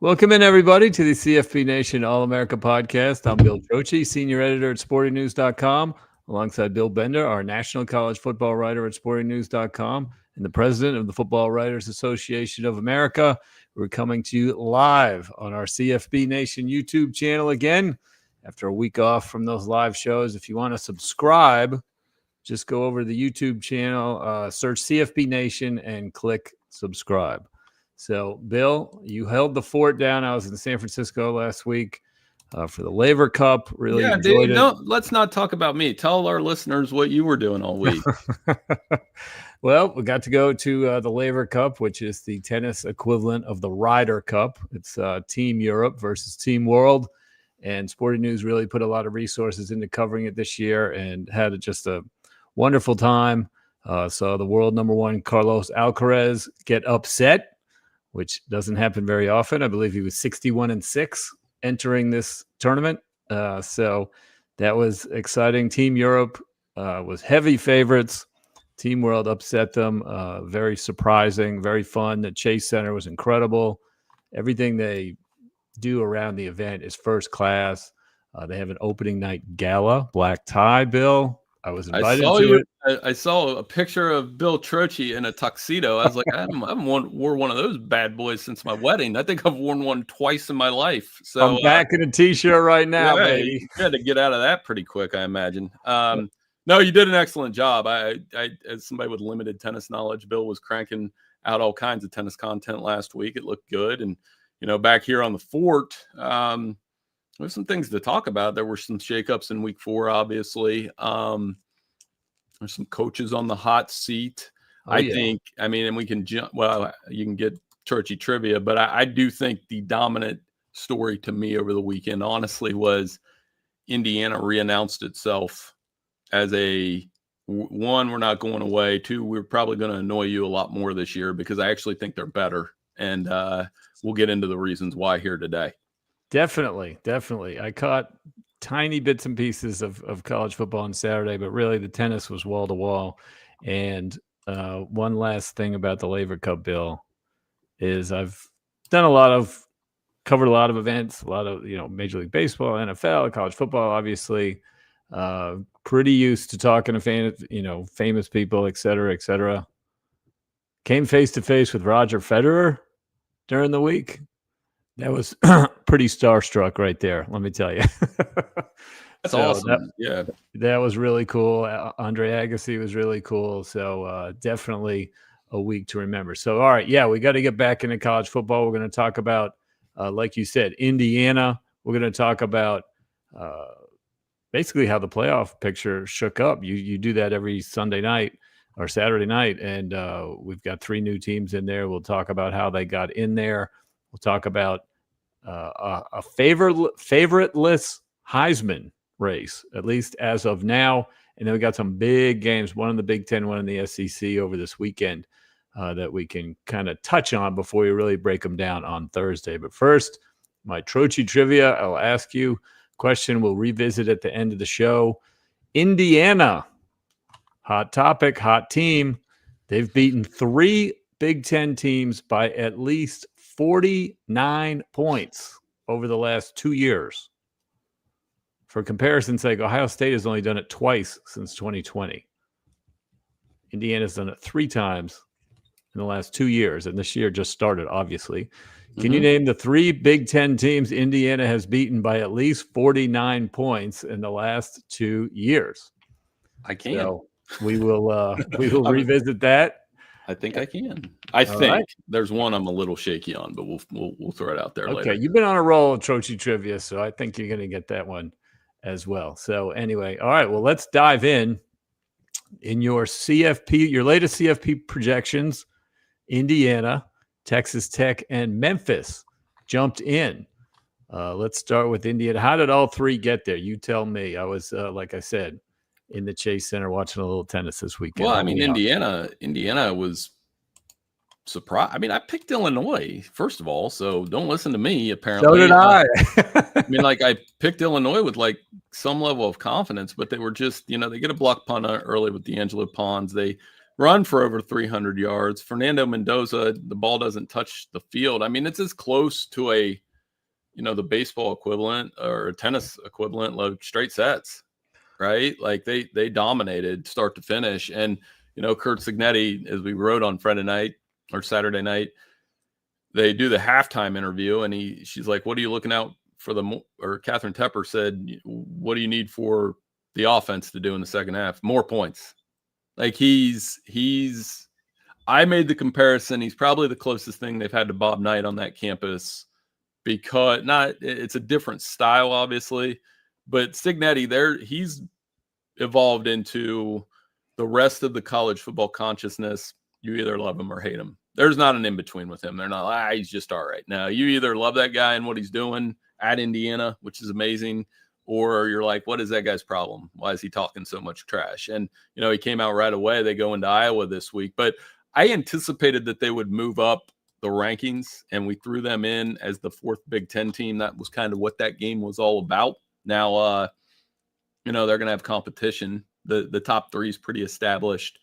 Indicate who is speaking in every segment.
Speaker 1: Welcome in, everybody, to the CFB Nation All-America podcast. I'm Bill Trocchi, senior editor at sportingnews.com, alongside Bill Bender, our national college football writer at sportingnews.com, and the president of the Football Writers Association of America. We're coming to you live on our CFB Nation YouTube channel again after a week off from those live shows. If you want to subscribe, just go over to the YouTube channel, search CFB Nation, and click subscribe. So, Bill, you held the fort down. I was in San Francisco last week for the Laver Cup. Really enjoyed it.
Speaker 2: No, let's not talk about me. Tell our listeners what you were doing all week.
Speaker 1: Well, we got to go to the Laver Cup, which is the tennis equivalent of the Ryder Cup. It's Team Europe versus Team World. And Sporting News really put a lot of resources into covering it this year and had just a wonderful time. Saw the world number one, Carlos Alcaraz, get upset, which doesn't happen very often. I believe he was 61-6 entering this tournament. So that was exciting. Team Europe was heavy favorites. Team World upset them. Very surprising, very fun. The Chase Center was incredible. Everything they do around the event is first class. They have an opening night gala, black tie, Bill. I was invited to it.
Speaker 2: I saw a picture of Bill Trocchi in a tuxedo. I was like, I haven't wore one of those bad boys since my wedding. I think I've worn one twice in my life. So
Speaker 1: I'm back in a t-shirt right now, baby.
Speaker 2: You had to get out of that pretty quick, I imagine. No, you did an excellent job. I, as somebody with limited tennis knowledge, Bill was cranking out all kinds of tennis content last week. It looked good. And, back here on the fort, there's some things to talk about. There were some shakeups in week 4, obviously. There's some coaches on the hot seat. I think, and we can jump. Well, you can get Trocchi trivia, but I do think the dominant story to me over the weekend, honestly, was Indiana reannounced itself as one, we're not going away. 2, we're probably going to annoy you a lot more this year because I actually think they're better. And we'll get into the reasons why here today.
Speaker 1: Definitely. I caught tiny bits and pieces of college football on Saturday, but really the tennis was wall to wall. And one last thing about the Laver Cup, Bill, is I've covered a lot of events, a lot of, Major League Baseball, NFL, college football, obviously. Pretty used to talking to famous people, et cetera, et cetera. Came face to face with Roger Federer during the week. That was pretty starstruck right there, let me tell you.
Speaker 2: That's awesome.
Speaker 1: That was really cool. Andre Agassi was really cool. So definitely a week to remember. So, all right, we got to get back into college football. We're going to talk about, like you said, Indiana. We're going to talk about basically how the playoff picture shook up. You do that every Sunday night or Saturday night, and we've got 3 new teams in there. We'll talk about how they got in there. We'll talk about a favoriteless Heisman race, at least as of now. And then we got some big games, one in the Big Ten, one in the SEC over this weekend that we can kind of touch on before we really break them down on Thursday. But first, my Trocchi trivia, I'll ask you a question we'll revisit at the end of the show. Indiana, hot topic, hot team. They've beaten 3 Big Ten teams by at least 49 points over the last 2 years. For comparison's sake, Ohio State has only done it twice since 2020. Indiana's done it 3 times in the last 2 years, and this year just started, obviously. Can you name the 3 Big Ten teams Indiana has beaten by at least 49 points in the last 2 years?
Speaker 2: I can.
Speaker 1: So we will revisit that.
Speaker 2: I think I can. I think there's one I'm a little shaky on, but we'll throw it out there later.
Speaker 1: Okay, you've been on a roll of Trocchi trivia, so I think you're going to get that one as well. So anyway, all right, well, let's dive in your CFP, your latest CFP projections. Indiana, Texas Tech, and Memphis jumped in. Let's start with Indiana. How did all 3 get there? You tell me. I was, like I said, in the Chase Center watching a little tennis this weekend.
Speaker 2: Well, Indiana was surprised. I picked Illinois, first of all, so don't listen to me, apparently.
Speaker 1: So did I.
Speaker 2: I picked Illinois with some level of confidence, but they were just, they get a block punt early with D'Angelo Pons. They run for over 300 yards. Fernando Mendoza, the ball doesn't touch the field. I mean, it's as close to a, the baseball equivalent or a tennis equivalent of straight sets, right? Like they dominated start to finish. And, Kurt Signetti, as we wrote on Friday night or Saturday night, they do the halftime interview and she's like, what are you looking out for or Catherine Tepper said, what do you need for the offense to do in the second half? More points. Like I made the comparison. He's probably the closest thing they've had to Bob Knight on that campus because it's a different style, obviously, but Signetti he's evolved into the rest of the college football consciousness. You either love him or hate him. There's not an in-between with him. They're not, he's just all right. Now, you either love that guy and what he's doing at Indiana, which is amazing, or you're like, what is that guy's problem? Why is he talking so much trash? And, he came out right away. They go into Iowa this week. But I anticipated that they would move up the rankings, and we threw them in as the fourth Big Ten team. That was kind of what that game was all about. Now, they're going to have competition. The top three is pretty established,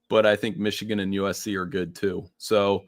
Speaker 2: but I think Michigan and USC are good too. So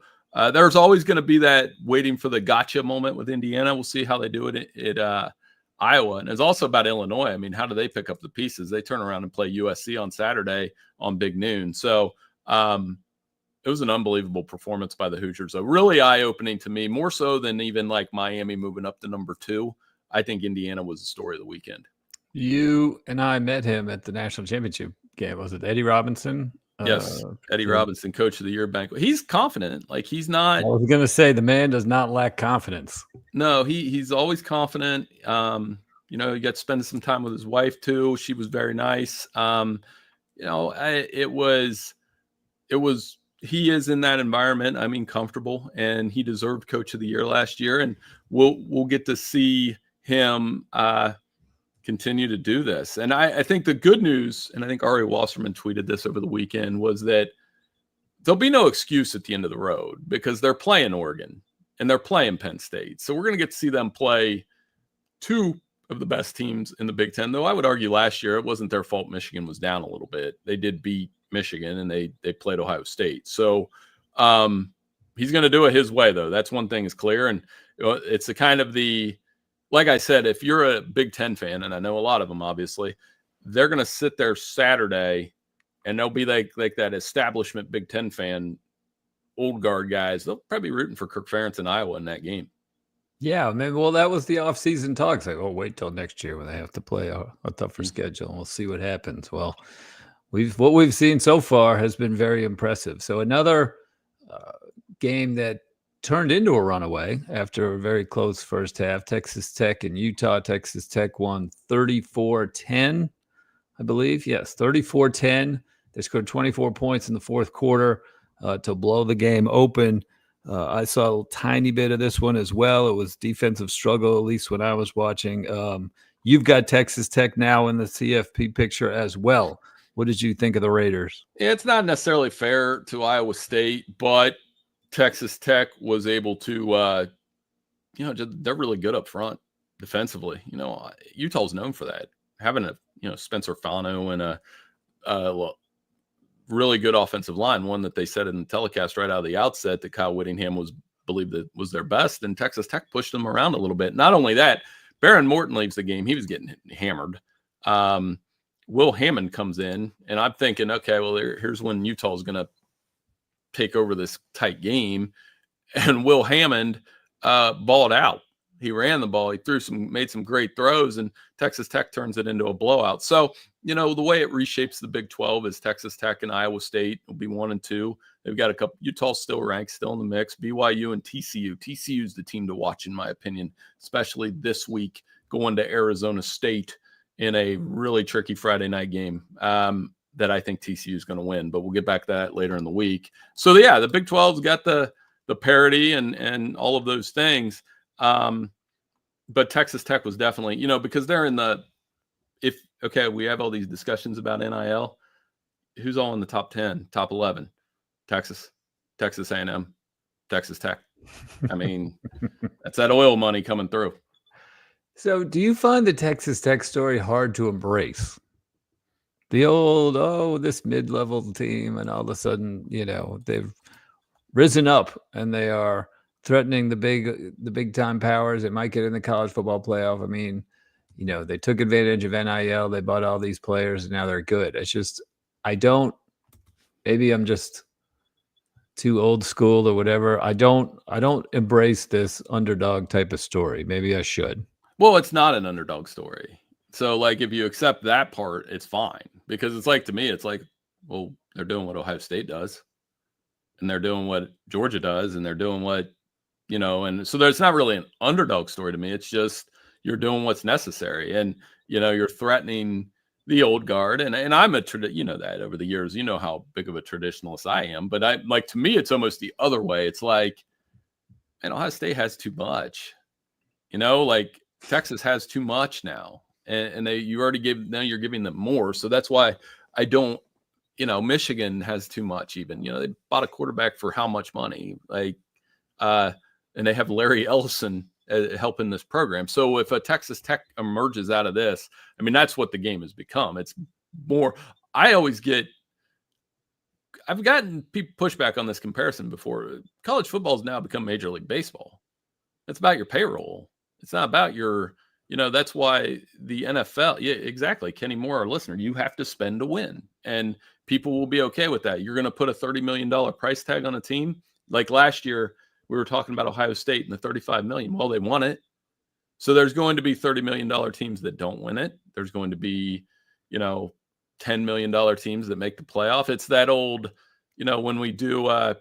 Speaker 2: there's always going to be that waiting for the gotcha moment with Indiana. We'll see how they do it at Iowa. And it's also about Illinois. I mean, how do they pick up the pieces? They turn around and play USC on Saturday on Big Noon. So it was an unbelievable performance by the Hoosiers. So really eye-opening to me, more so than even like Miami moving up to number 2. I think Indiana was the story of the weekend.
Speaker 1: You and I met him at the national championship game. Was it Eddie Robinson?
Speaker 2: Yes, Eddie Robinson, Coach of the Year banquet. He's confident. Like he's not.
Speaker 1: I was going to say the man does not lack confidence.
Speaker 2: No, he's always confident. He got to spend some time with his wife too. She was very nice. He is in that environment. I mean, comfortable, and he deserved Coach of the Year last year. And we'll get to see him continue to do this. And I think the good news, and I think Ari Wasserman tweeted this over the weekend, was that there'll be no excuse at the end of the road because they're playing Oregon and they're playing Penn State. So we're going to get to see them play 2 of the best teams in the Big Ten, though I would argue last year it wasn't their fault Michigan was down a little bit. They did beat Michigan and they played Ohio State. So he's going to do it his way, though. That's one thing is clear. And it's a kind of like I said, if you're a Big Ten fan, and I know a lot of them, obviously, they're going to sit there Saturday and they'll be like that establishment Big Ten fan, old guard guys. They'll probably be rooting for Kirk Ferentz in Iowa in that game.
Speaker 1: Yeah, I mean, well, that was the offseason talks. Like, wait till next year when they have to play a tougher schedule, and we'll see what happens. Well, what we've seen so far has been very impressive. So another game that turned into a runaway after a very close first half. Texas Tech and Utah. Texas Tech won 34-10, I believe. Yes, 34-10. They scored 24 points in the fourth quarter to blow the game open. I saw a tiny bit of this one as well. It was defensive struggle, at least when I was watching. You've got Texas Tech now in the CFP picture as well. What did you think of the Raiders?
Speaker 2: It's not necessarily fair to Iowa State, but Texas Tech was able to, they're really good up front defensively. Utah's known for that. Having Spencer Fano and a really good offensive line, one that they said in the telecast right out of the outset that Kyle Whittingham believed that was their best, and Texas Tech pushed them around a little bit. Not only that, Baron Morton leaves the game. He was getting hammered. Will Hammond comes in, and I'm thinking, okay, well, here's when Utah's going to take over this tight game. And Will Hammond balled out. He ran the ball. He made some great throws, and Texas Tech turns it into a blowout. So, the way it reshapes the Big 12 is Texas Tech and Iowa State will be 1 and 2. They've got a couple. Utah's still ranked, still in the mix. BYU and TCU. TCU is the team to watch, in my opinion, especially this week going to Arizona State in a really tricky Friday night game that I think TCU is going to win. But we'll get back to that later in the week. So, yeah, the Big 12's got the parity and all of those things. But Texas Tech was definitely, because they're in we have all these discussions about NIL. Who's all in the top 10, top 11? Texas A&M, Texas Tech. I mean, that's that oil money coming through.
Speaker 1: So do you find the Texas Tech story hard to embrace? the old, this mid-level team, and all of a sudden, they've risen up and they are threatening the big time powers. It might get in the college football playoff. I mean, they took advantage of NIL. They bought all these players, and now they're good. It's just, maybe I'm just too old school or whatever. I don't embrace this underdog type of story. Maybe I should.
Speaker 2: Well, it's not an underdog story. So, like, if you accept that part, it's fine. Because it's like, to me, it's like, well, they're doing what Ohio State does. And they're doing what Georgia does. And they're doing what, and so there's not really an underdog story to me. It's just you're doing what's necessary. And, you're threatening the old guard. And I'm that over the years, how big of a traditionalist I am. But to me, it's almost the other way. It's like, man, Ohio State has too much. Like Texas has too much now. And you're giving them more. So that's why I don't, Michigan has too much even. They bought a quarterback for how much money? And they have Larry Ellison helping this program. So if a Texas Tech emerges out of this, I mean, that's what the game has become. It's more, I've gotten people pushback on this comparison before. College football has now become Major League Baseball. It's about your payroll. It's not about your, that's why the NFL, yeah, exactly. Kenny Moore, our listener, you have to spend to win. And people will be okay with that. You're going to put a $30 million price tag on a team. Like last year, we were talking about Ohio State and the $35 million. Well, they won it. So there's going to be $30 million teams that don't win it. There's going to be, $10 million teams that make the playoff. It's that old, when we do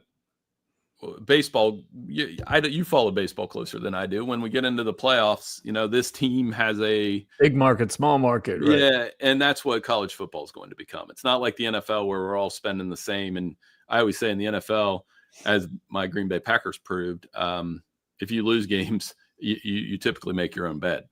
Speaker 2: baseball, you follow baseball closer than I do. When we get into the playoffs, this team has a
Speaker 1: big market, small market. Right?
Speaker 2: Yeah. And that's what college football is going to become. It's not like the NFL where we're all spending the same. And I always say in the NFL, as my Green Bay Packers proved, if you lose games, you typically make your own bed.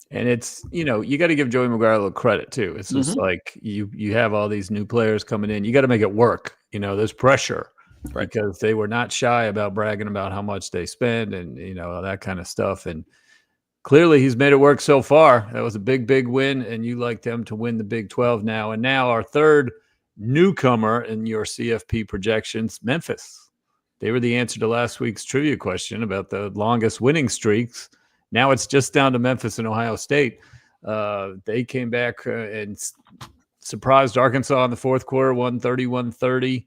Speaker 1: And it's, you got to give Joey McGuire a little credit too. It's just like you have all these new players coming in. You got to make it work. There's pressure. Right. Because they were not shy about bragging about how much they spend and, that kind of stuff. And clearly he's made it work so far. That was a big, big win. And you like them to win the Big 12 now. And now our third newcomer in your CFP projections, Memphis. They were the answer to last week's trivia question about the longest winning streaks. Now it's just down to Memphis and Ohio State. They came back and surprised Arkansas in the fourth quarter, 131-30.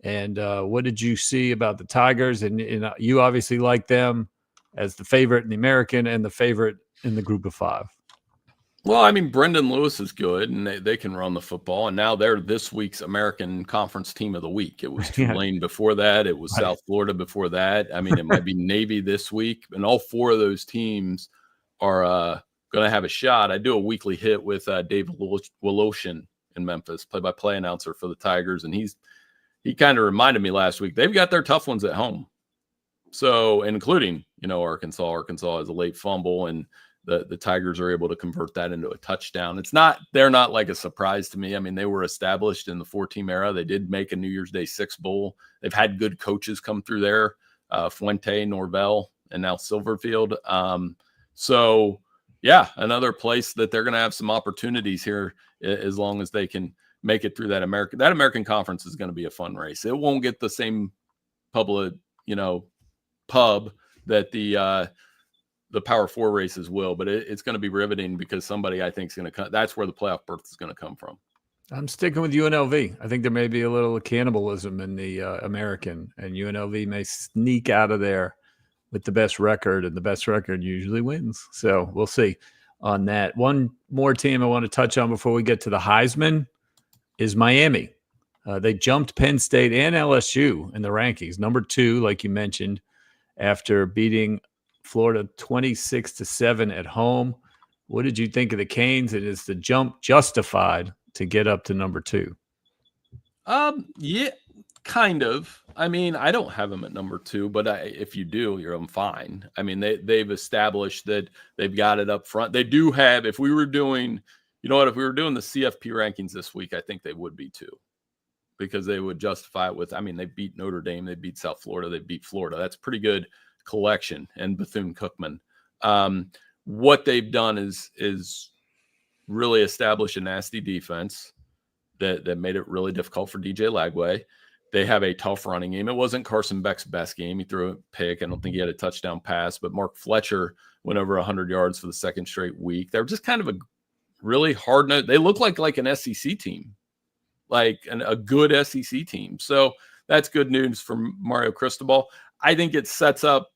Speaker 1: And what did you see about the Tigers? And you obviously like them as the favorite in the American and the favorite in the group of five.
Speaker 2: Well, I mean, Brendan Lewis is good, and they can run the football. And now they're this week's American Conference Team of the Week. It was Tulane before that. It was South Florida before that. I mean, it might be Navy this week. And all four of those teams are going to have a shot. I do a weekly hit with Dave Woloshin in Memphis, play-by-play announcer for the Tigers, and he kind of reminded me last week, they've got their tough ones at home. So, including, Arkansas. Arkansas has a late fumble, and the Tigers are able to convert that into a touchdown. They're not like a surprise to me. I mean, they were established in the 4-team era. They did make a New Year's Day 6 bowl. They've had good coaches come through there, Fuente, Norvell, and now Silverfield. So, yeah, another place that they're going to have some opportunities here as long as they can make it through that American Conference is going to be a fun race. It won't get the same pub that the Power 4 races will, but it's going to be riveting because somebody I think is going to come. That's where the playoff berth is going to come from.
Speaker 1: I'm sticking with UNLV. I think there may be a little cannibalism in the American, and UNLV may sneak out of there with the best record, and the best record usually wins. So we'll see on that. One more team I want to touch on before we get to the Heisman is Miami. They jumped Penn State and LSU in the rankings. Number 2, like you mentioned, after beating Florida 26-7 at home. What did you think of the Canes? And is the jump justified to get up to number 2?
Speaker 2: Yeah, kind of. I mean, I don't have them at number 2, but if you do, I'm fine. I mean, they've established that they've got it up front. They do have, if we were doing the CFP rankings this week, I think they would be 2 because they would justify it with, I mean, they beat Notre Dame, they beat South Florida, they beat Florida. That's pretty good collection, and Bethune-Cookman. What they've done is really establish a nasty defense. that made it really difficult for DJ Lagway. They have a tough running game. It wasn't Carson Beck's best game. He threw a pick. I don't think he had a touchdown pass, but Mark Fletcher went over 100 yards for the second straight week. They're just kind of a really hard note. They look like an SEC team, like a good SEC team. So that's good news for Mario Cristobal. I think it sets up,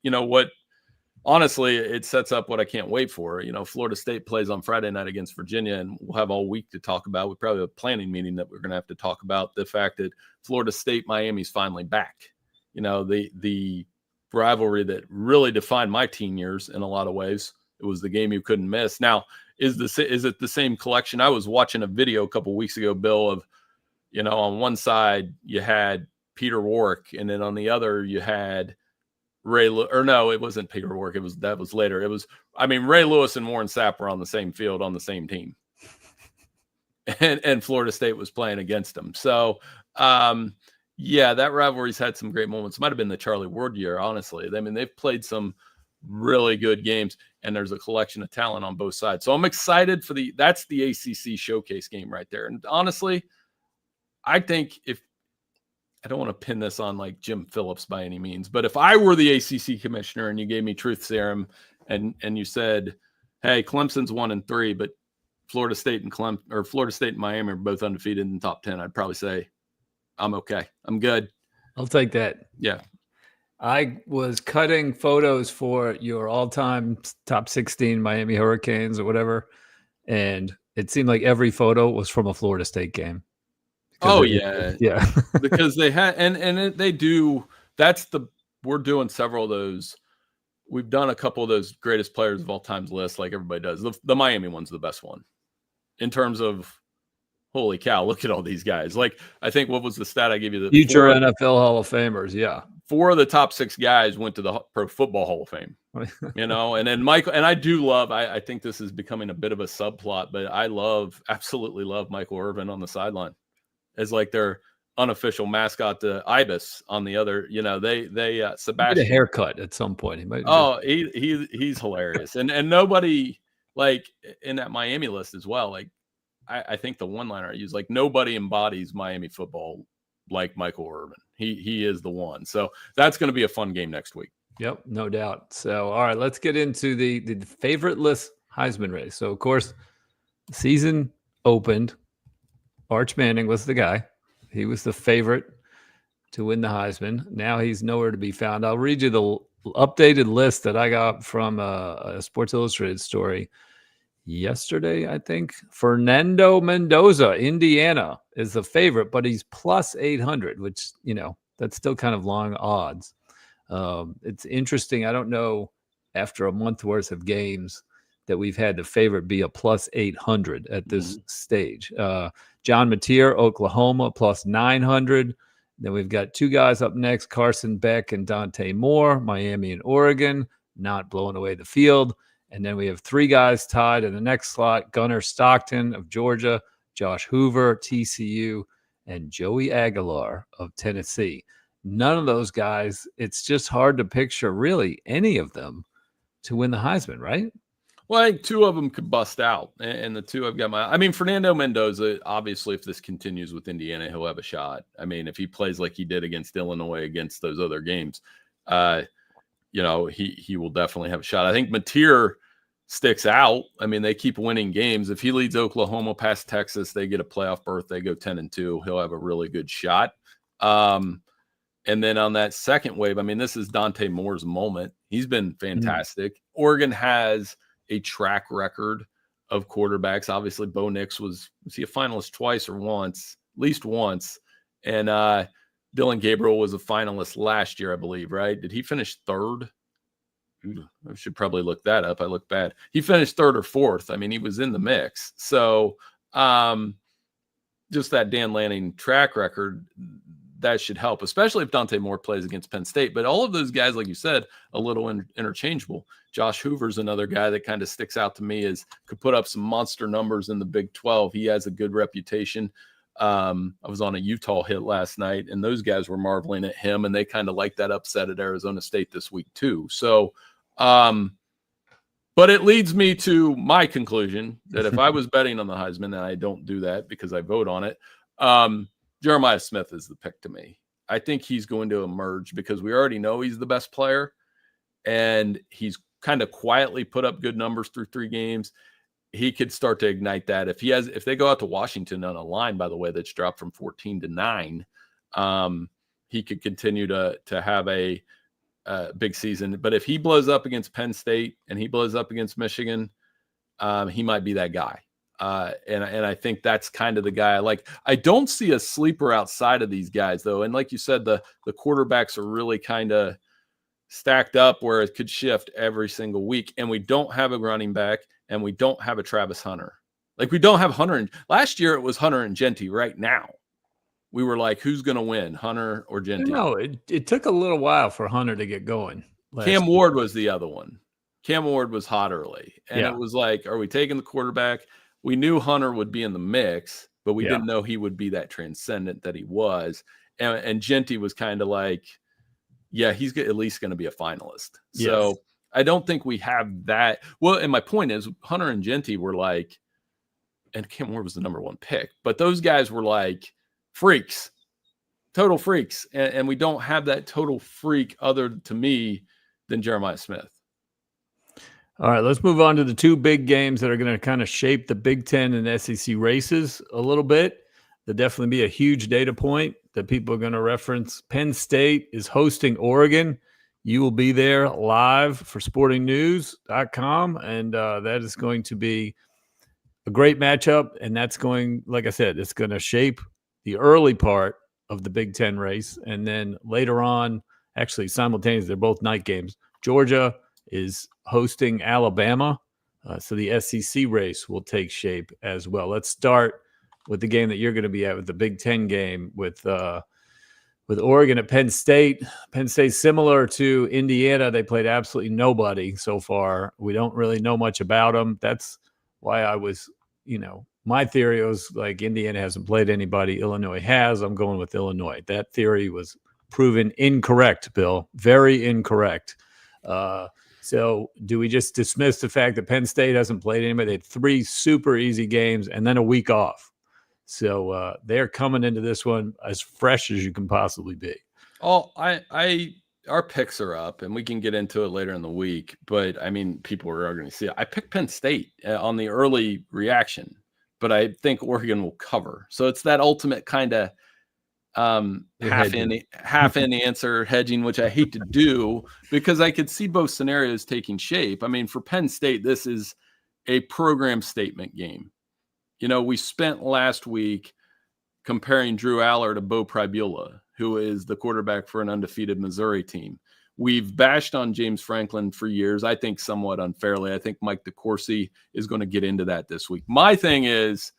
Speaker 2: honestly, it sets up what I can't wait for. Florida State plays on Friday night against Virginia, and we'll have all week to talk about. We probably have a planning meeting that we're going to have to talk about the fact that Florida State, Miami's finally back. The rivalry that really defined my teen years in a lot of ways. It was the game you couldn't miss. Now, is it the same collection? I was watching a video a couple weeks ago, Bill, of, on one side you had Peter Warwick, and then on the other you had no, it wasn't Peter Warwick. That was later. Ray Lewis and Warren Sapp were on the same field on the same team, and Florida State was playing against them. So, that rivalry's had some great moments. Might have been the Charlie Ward year, honestly. They've played some really good games, and there's a collection of talent on both sides. So I'm excited for that's the ACC showcase game right there. And honestly, I think I don't want to pin this on like Jim Phillips by any means, but if I were the ACC commissioner and you gave me truth serum and you said, hey, Clemson's 1-3, but Florida State and Miami are both undefeated in the top 10, I'd probably say, I'm okay. I'm good.
Speaker 1: I'll take that.
Speaker 2: Yeah.
Speaker 1: I was cutting photos for your all-time top 16 Miami Hurricanes or whatever, and it seemed like every photo was from a Florida State game. Yeah.
Speaker 2: Because they had, and they do. We're doing several of those. We've done a couple of those greatest players of all times lists, like everybody does. The Miami one's the best one in terms of, holy cow, look at all these guys. Like, I think, what was the stat I gave you?
Speaker 1: Future NFL Hall of Famers. Yeah.
Speaker 2: 4 of the top 6 guys went to the Pro Football Hall of Fame, and then Michael, and I do love, I think this is becoming a bit of a subplot, but I absolutely love Michael Irvin on the sideline as like their unofficial mascot to Ibis on the other, Sebastian.
Speaker 1: He a haircut at some point.
Speaker 2: He's hilarious. And nobody, like, in that Miami list as well, like, I think the one-liner I use, like, nobody embodies Miami football like Michael Irvin. He is the one. So that's going to be a fun game next week.
Speaker 1: Yep, no doubt. So, all right, let's get into the favorite list Heisman race. So, of course, the season opened. Arch Manning was the guy. He was the favorite to win the Heisman. Now he's nowhere to be found. I'll read you the updated list that I got from a Sports Illustrated story yesterday, I think. Fernando Mendoza, Indiana, is the favorite, but he's plus 800, which, that's still kind of long odds. It's interesting. I don't know, after a month worth of games, that we've had the favorite be a plus 800 at this stage. John Mateer, Oklahoma, plus 900. Then we've got 2 guys up next, Carson Beck and Dante Moore, Miami and Oregon, not blowing away the field. And then we have 3 guys tied in the next slot, Gunnar Stockton of Georgia, Josh Hoover, TCU, and Joey Aguilar of Tennessee. None of those guys, it's just hard to picture really any of them to win the Heisman, right?
Speaker 2: Well, I think 2 of them could bust out, and the 2 I've got Fernando Mendoza, obviously, if this continues with Indiana, he'll have a shot. If he plays like he did against Illinois, against those other games, he will definitely have a shot. I think Mateer sticks out. They keep winning games. If he leads Oklahoma past Texas, they get a playoff berth. They go 10-2. He'll have a really good shot. And then on that second wave, this is Dante Moore's moment. He's been fantastic. Oregon has a track record of quarterbacks. Obviously, Bo Nix was he a finalist twice or once? At least once. And Dylan Gabriel was a finalist last year, I believe, right? Did he finish 3rd? I should probably look that up. I look bad. He finished 3rd or 4th. He was in the mix. So just that Dan Lanning track record, that should help, especially if Dante Moore plays against Penn State. But all of those guys, like you said, a little interchangeable. Josh Hoover's another guy that kind of sticks out to me, as could put up some monster numbers in the Big 12. He has a good reputation. I was on a Utah hit last night, and those guys were marveling at him, and they kind of like that upset at Arizona State this week too. So, but it leads me to my conclusion that if I was betting on the Heisman, and I don't do that because I vote on it, Jeremiah Smith is the pick to me. I think he's going to emerge because we already know he's the best player, and he's kind of quietly put up good numbers through 3 games. He could start to ignite that. If they go out to Washington on a line, by the way, that's dropped from 14 to 9, he could continue to have a big season. But if he blows up against Penn State and he blows up against Michigan, he might be that guy. And I think that's kind of the guy I like. I don't see a sleeper outside of these guys, though. And like you said, the quarterbacks are really kind of stacked up where it could shift every single week. And we don't have a running back, and we don't have a Travis Hunter. Like, we don't have Hunter. Last year, it was Hunter and Genty. Right now, we were like, who's going to win, Hunter or Genty?
Speaker 1: No, it took a little while for Hunter to get going.
Speaker 2: Cam Ward was the other one. Cam Ward was hot early. And it was like, are we taking the quarterback? We knew Hunter would be in the mix, but we didn't know he would be that transcendent that he was. And Genty was kind of like, yeah, he's at least going to be a finalist. Yes. So I don't think we have that. Well, and my point is, Hunter and Genty were like, and Cam Ward was the number 1 pick, but those guys were like freaks, total freaks. And we don't have that total freak other to me than Jeremiah Smith.
Speaker 1: All right, let's move on to the 2 big games that are going to kind of shape the Big Ten and SEC races a little bit. There'll definitely be a huge data point that people are going to reference. Penn State is hosting Oregon. You will be there live for sportingnews.com, and that is going to be a great matchup. And that's going, like I said, it's going to shape the early part of the Big Ten race. And then later on, actually simultaneously, they're both night games. Georgia is hosting Alabama. So the SEC race will take shape as well. Let's start with the game that you're going to be at, with the Big Ten game with Oregon at Penn State. Penn State, similar to Indiana, they played absolutely nobody so far. We don't really know much about them. That's why I was, my theory was like Indiana hasn't played anybody. Illinois has. I'm going with Illinois. That theory was proven incorrect, Bill. Very incorrect. So do we just dismiss the fact that Penn State hasn't played anybody? They had 3 super easy games and then a week off. So they're coming into this one as fresh as you can possibly be.
Speaker 2: Oh, our picks are up, and we can get into it later in the week. But, I mean, people are going to see it. I picked Penn State on the early reaction, but I think Oregon will cover. So it's that ultimate kind of half in answer hedging, which I hate to do because I could see both scenarios taking shape. I mean, for Penn State, this is a program statement game. We spent last week comparing Drew Aller to Bo Pribula, who is the quarterback for an undefeated Missouri team. We've bashed on James Franklin for years, I think somewhat unfairly. I think Mike DeCourcy is going to get into that this week. My thing is,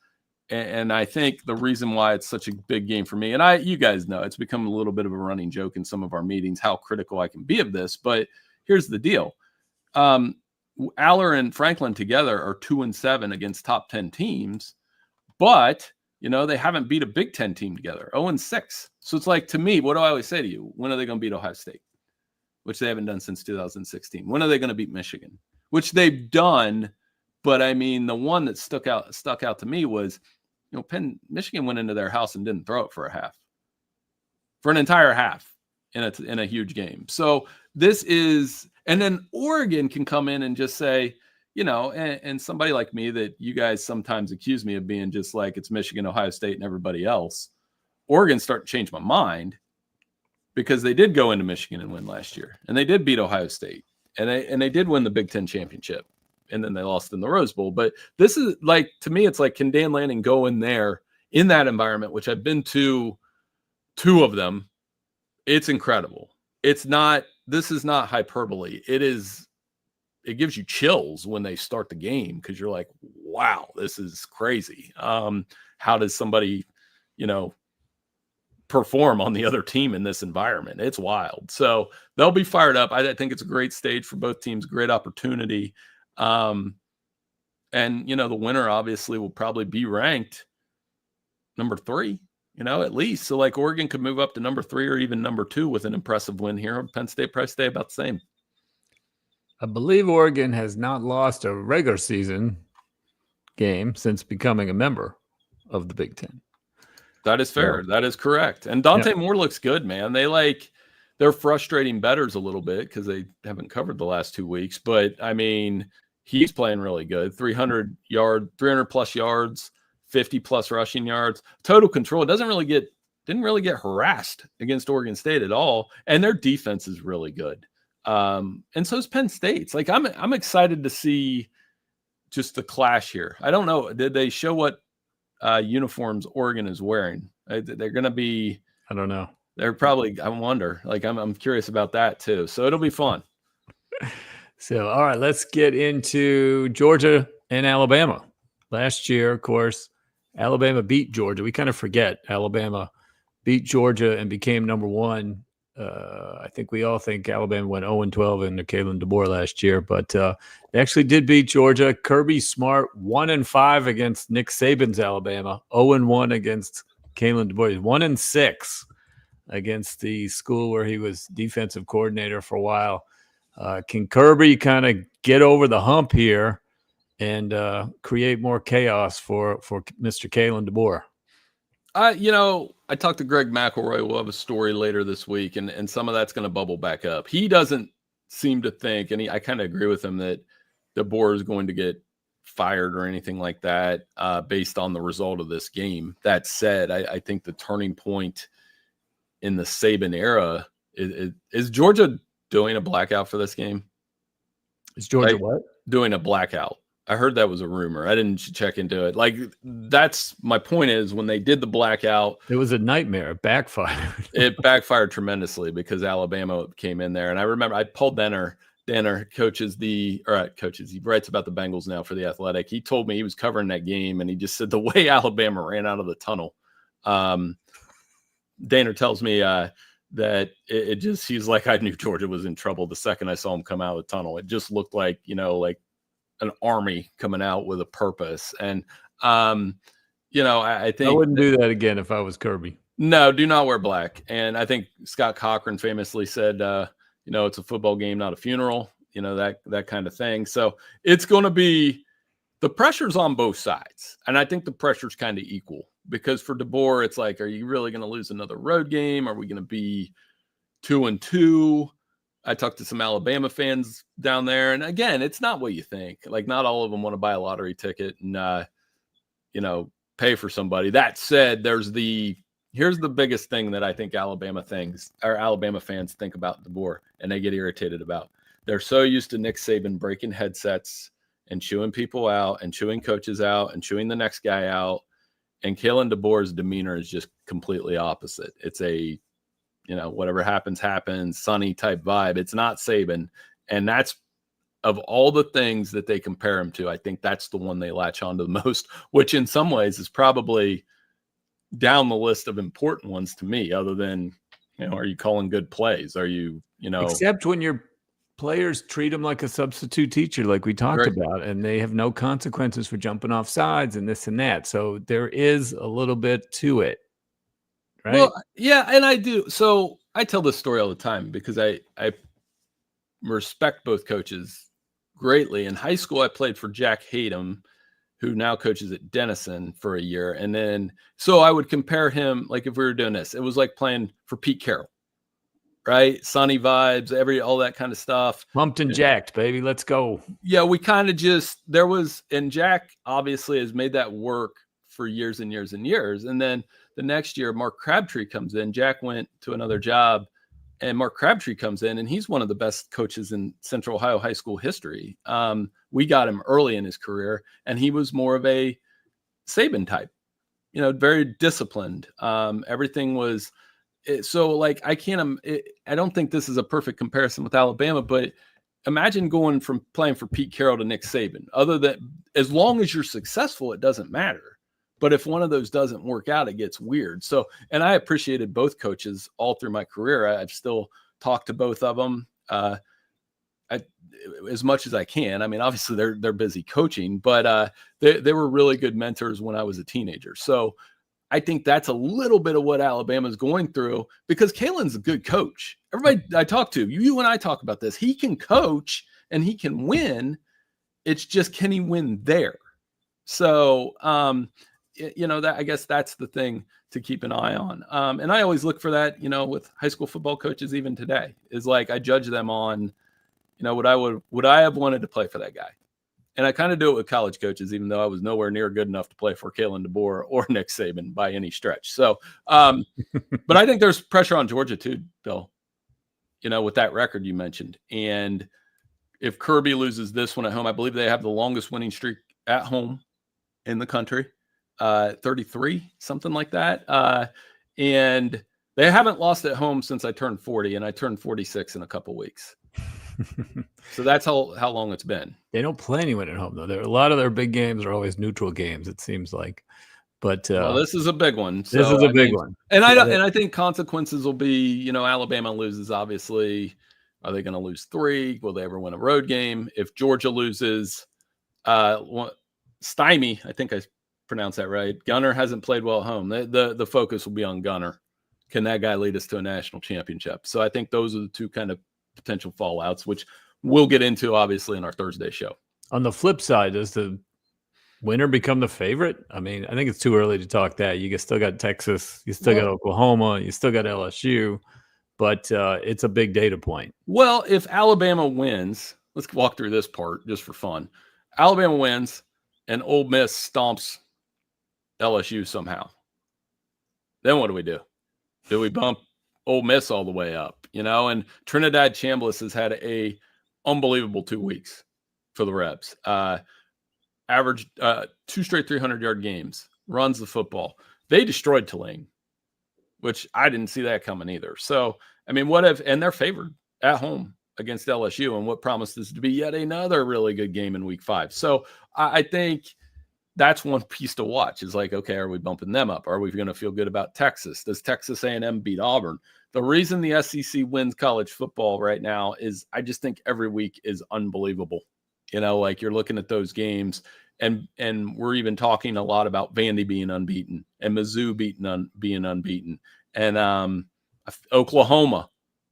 Speaker 2: and I think the reason why it's such a big game for me, and you guys know, it's become a little bit of a running joke in some of our meetings, how critical I can be of this, but here's the deal. Aller and Franklin together are 2-7 against top 10 teams, but they haven't beat a Big Ten team together, 0-6. So it's like, to me, what do I always say to you? When are they going to beat Ohio State? Which they haven't done since 2016. When are they going to beat Michigan? Which they've done, but I mean, the one that stuck out to me was, Michigan went into their house and didn't throw it for an entire half in a huge game. So this is, and then Oregon can come in and just say, and somebody like me that you guys sometimes accuse me of being just like, it's Michigan, Ohio State, and everybody else. Oregon starting to change my mind because they did go into Michigan and win last year, and they did beat Ohio State, and they did win the Big Ten championship. And then they lost in the Rose Bowl. But this is like, to me, it's like, can Dan Lanning go in there in that environment, which I've been to 2 of them. It's incredible. This is not hyperbole. It gives you chills when they start the game because you're like, wow, this is crazy. How does somebody, perform on the other team in this environment? It's wild. So they'll be fired up. I think it's a great stage for both teams, great opportunity. And the winner obviously will probably be ranked number 3, at least. So like Oregon could move up to number 3 or even number 2 with an impressive win here. Penn State probably stay about the same.
Speaker 1: I believe Oregon has not lost a regular season game since becoming a member of the Big Ten.
Speaker 2: That is fair. That is correct. And Dante Moore looks good, man. They're frustrating bettors a little bit because they haven't covered the last 2 weeks. But I mean, he's playing really good. 300 plus yards, 50 plus rushing yards, total control. Didn't really get harassed against Oregon State at all. And their defense is really good. And so is Penn State's. Like I'm excited to see just the clash here. I don't know. Did they show what uniforms Oregon is wearing? They're going to be,
Speaker 1: I don't know.
Speaker 2: They're probably, I wonder, like I'm curious about that too. So it'll be fun.
Speaker 1: So, all right, let's get into Georgia and Alabama. Last year, of course, Alabama beat Georgia. We kind of forget Alabama beat Georgia and became number one. I think we all think Alabama went 0-12 in the Kalen DeBoer last year, but they actually did beat Georgia. Kirby Smart 1-5 against Nick Saban's Alabama, 0-1 against Kalen DeBoer, 1-6 against the school where he was defensive coordinator for a while. Can Kirby kind of get over the hump here and create more chaos for Mr. Kalen DeBoer?
Speaker 2: I talked to Greg McElroy. We'll have a story later this week, and some of that's going to bubble back up. He doesn't seem to think, and I kind of agree with him, that DeBoer is going to get fired or anything like that based on the result of this game. That said, I think the turning point in the Saban era is Georgia doing a blackout for this game.
Speaker 1: Is Georgia what?
Speaker 2: Doing a blackout. I heard that was a rumor. I didn't check into it. Like, that's my point is when they did the blackout,
Speaker 1: it was a nightmare. It backfired.
Speaker 2: It backfired tremendously because Alabama came in there. And I remember Paul Danner he writes about the Bengals now for The Athletic. He told me he was covering that game and he just said the way Alabama ran out of the tunnel. Danner tells me that he's like, I knew Georgia was in trouble the second I saw him come out of the tunnel. It just looked like, like an army coming out with a purpose. And, I think
Speaker 1: I wouldn't do that again if I was Kirby.
Speaker 2: No, do not wear black. And I think Scott Cochran famously said, it's a football game, not a funeral, that kind of thing. So it's going to be, the pressure's on both sides. And I think the pressure's kind of equal because for DeBoer, it's like, are you really going to lose another road game? Are we going to be 2-2? I talked to some Alabama fans down there. And again, it's not what you think. Like, not all of them want to buy a lottery ticket and, pay for somebody. That said, here's the biggest thing that I think Alabama fans think about DeBoer and they get irritated about. They're so used to Nick Saban breaking headsets and chewing people out and chewing coaches out and chewing the next guy out. And Kalen DeBoer's demeanor is just completely opposite. It's a, whatever happens, sunny type vibe. It's not Saban. And that's, of all the things that they compare him to, I think that's the one they latch onto the most, which in some ways is probably down the list of important ones to me, other than, are you calling good plays? Are you,
Speaker 1: except when your players treat them like a substitute teacher, like we talked about, and they have no consequences for jumping off sides and this and that. So there is a little bit to it. Right.
Speaker 2: Well, yeah. And I do. So I tell this story all the time because I respect both coaches greatly. In high school, I played for Jack Hayden, who now coaches at Denison for a year. And then, so I would compare him, like if we were doing this, it was like playing for Pete Carroll, right? Sunny vibes, all that kind of stuff.
Speaker 1: Pumped and jacked, baby. Let's go.
Speaker 2: Yeah, we kind of and Jack obviously has made that work for years and years and years. And then the next year, Mark Crabtree comes in. Jack went to another job. And Mark Crabtree comes in, and he's one of the best coaches in Central Ohio high school history. We got him early in his career, and he was more of a Saban type, very disciplined. Everything was so like I don't think this is a perfect comparison with Alabama, but imagine going from playing for Pete Carroll to Nick Saban. Other than as long as you're successful, it doesn't matter. But if one of those doesn't work out, it gets weird. So, and I appreciated both coaches all through my career. I've still talked to both of them as much as I can. I mean, obviously they're busy coaching, but they were really good mentors when I was a teenager. So I think that's a little bit of what Alabama's going through because Kalen's a good coach. Everybody I talk to, you and I talk about this. He can coach and he can win. It's just, can he win there? So, that I guess that's the thing to keep an eye on. And I always look for that, with high school football coaches, even today, is like I judge them on, would I have wanted to play for that guy? And I kind of do it with college coaches, even though I was nowhere near good enough to play for Kalen DeBoer or Nick Saban by any stretch. So, but I think there's pressure on Georgia too, Bill, with that record you mentioned. And if Kirby loses this one at home, I believe they have the longest winning streak at home in the country, 33, something like that. And they haven't lost at home since I turned 40, and I turned 46 in a couple weeks. So that's how long it's been.
Speaker 1: They don't play anyone at home, though. A lot of their big games are always neutral games, it seems like. But
Speaker 2: this is a big one.
Speaker 1: This is a big one.
Speaker 2: And I think consequences will be, Alabama loses, obviously. Are they going to lose 3? Will they ever win a road game? If Georgia loses, Stymie, I think I pronounced that right. Gunner hasn't played well at home. The focus will be on Gunner. Can that guy lead us to a national championship? So I think those are the two kind of potential fallouts, which we'll get into obviously in our Thursday show.
Speaker 1: On the flip side, does the winner become the favorite? I mean, I think it's too early to talk that. You still got Texas, you still got Oklahoma, you still got LSU, but it's a big data point.
Speaker 2: Well, if Alabama wins, let's walk through this part just for fun. Alabama wins and Ole Miss stomps LSU somehow. Then what do? Do we bump Ole Miss all the way up? And Trinidad Chambliss has had a unbelievable 2 weeks for the Rebs. Averaged 2 straight 300-yard games, runs the football. They destroyed Tulane, which I didn't see that coming either. So, I mean, and they're favored at home against LSU and what promises to be yet another really good game in week 5. So I think that's one piece to watch is like, okay, are we bumping them up? Are we going to feel good about Texas? Does Texas A&M beat Auburn? The reason the SEC wins college football right now is I just think every week is unbelievable. Like you're looking at those games and we're even talking a lot about Vandy being unbeaten and Mizzou being unbeaten. And Oklahoma,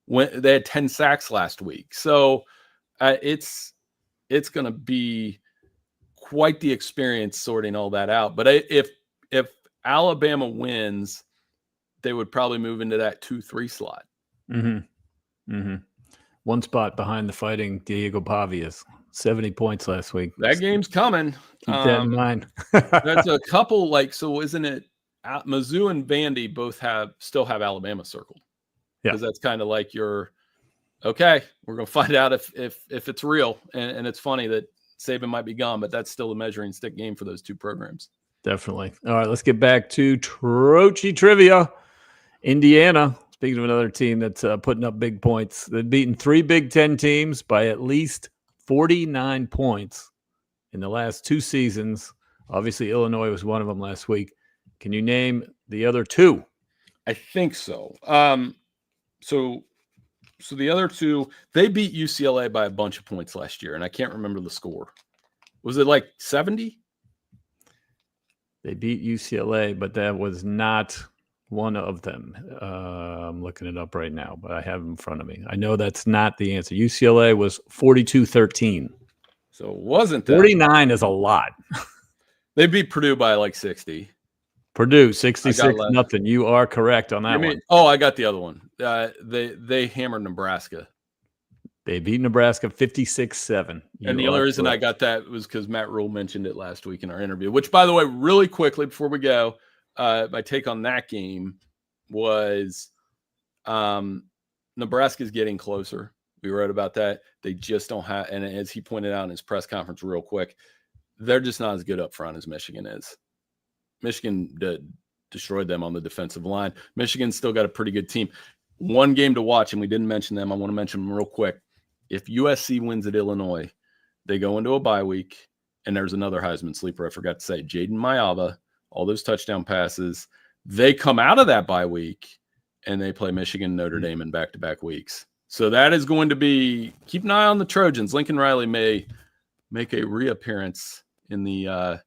Speaker 2: they had 10 sacks last week. So it's going to be quite the experience sorting all that out. But if Alabama wins, they would probably move into that 2-3 slot.
Speaker 1: Mm-hmm. Mm-hmm. One spot behind the Fighting Diego Pavias. 70 points last week.
Speaker 2: That game's coming.
Speaker 1: Keep that in mind.
Speaker 2: That's a couple, so isn't it Mizzou and Vandy still have Alabama circled?
Speaker 1: Yeah.
Speaker 2: Because that's kind of like we're going to find out if it's real. And it's funny that Saban might be gone, but that's still a measuring stick game for those two programs.
Speaker 1: Definitely. All right, let's get back to Trocchi trivia. Indiana, speaking of another team that's putting up big points, they've beaten 3 Big Ten teams by at least 49 points in the last 2 seasons. Obviously, Illinois was one of them last week. Can you name the other 2?
Speaker 2: I think so. So the other 2, they beat UCLA by a bunch of points last year, and I can't remember the score. Was it like 70?
Speaker 1: They beat UCLA, but that was not one of them. I'm looking it up right now, but I have it in front of me. I know that's not the answer. UCLA was 42-13.
Speaker 2: So it wasn't that.
Speaker 1: 49 is a lot.
Speaker 2: They beat Purdue by like 60.
Speaker 1: Purdue, 66-0. You are correct on that one.
Speaker 2: Oh, I got the other one. They hammered Nebraska.
Speaker 1: They beat Nebraska 56-7.
Speaker 2: And the only reason I got that was because Matt Rule mentioned it last week in our interview, which, by the way, really quickly before we go, my take on that game was Nebraska's getting closer. We wrote about that. They just don't have, and as he pointed out in his press conference real quick, they're just not as good up front as Michigan is. Michigan destroyed them on the defensive line. Michigan's still got a pretty good team. One game to watch, and we didn't mention them. I want to mention them real quick. If USC wins at Illinois, they go into a bye week, and there's another Heisman sleeper. I forgot to say, Jaden Mayava, all those touchdown passes. They come out of that bye week, and they play Michigan, Notre Dame in back-to-back weeks. So that is going to be – keep an eye on the Trojans. Lincoln Riley may make a reappearance in the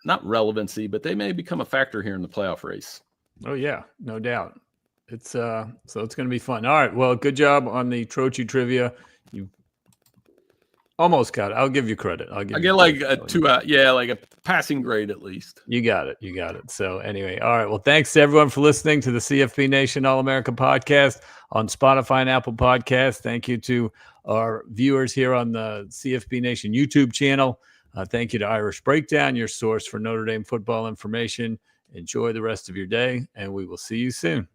Speaker 2: not relevancy, but they may become a factor here in the playoff race.
Speaker 1: Oh, yeah, no doubt. It's so it's going to be fun. All right, well, good job on the Trocchi trivia. You Almost got it. I'll give you credit.
Speaker 2: I get like a 2 out. Yeah, like a passing grade at least.
Speaker 1: You got it. You got it. So anyway, all right. Well, thanks to everyone for listening to the CFB Nation All-America podcast on Spotify and Apple Podcasts. Thank you to our viewers here on the CFB Nation YouTube channel. Thank you to Irish Breakdown, your source for Notre Dame football information. Enjoy the rest of your day, and we will see you soon.